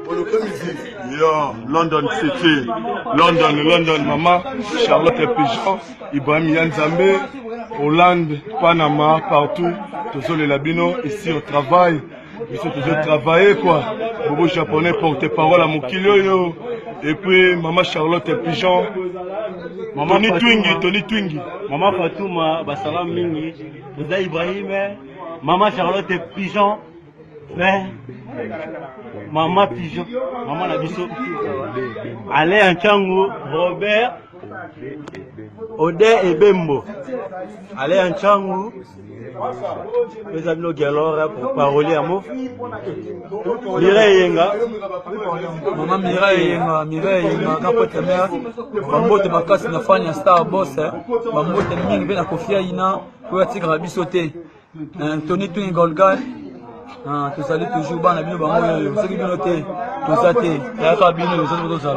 Yo, London City, London, Maman, Charlotte Pigeon, Ibrahim Yanzambe, Hollande, Panama, partout, tous les labino, ici au travail, ici tous travailler quoi. Bobo japonais porte-parole à Mokilio, et puis Maman Charlotte Pigeon, Maman Tony Twingi, Maman Fatouma, Bassalam Mingi, Ouza Ibrahim, Maman Charlotte Pigeon, Maman Pigeon, Maman Nabiso, Alain Anchango, Robert, Ode et Bembo, Alain Anchango, les amis Galora pour parler à moi. Mireille Yenga, Maman Mireille Yenga, capote mère, Bambote Bakas na fanya star boss, Bambote mingi bena kofia ina, pour attirer la bisoté. Tony Twin Golgan, tu salues toujours, ban la bino bango, ce qui bino te, tu saté, ya kabino, les autres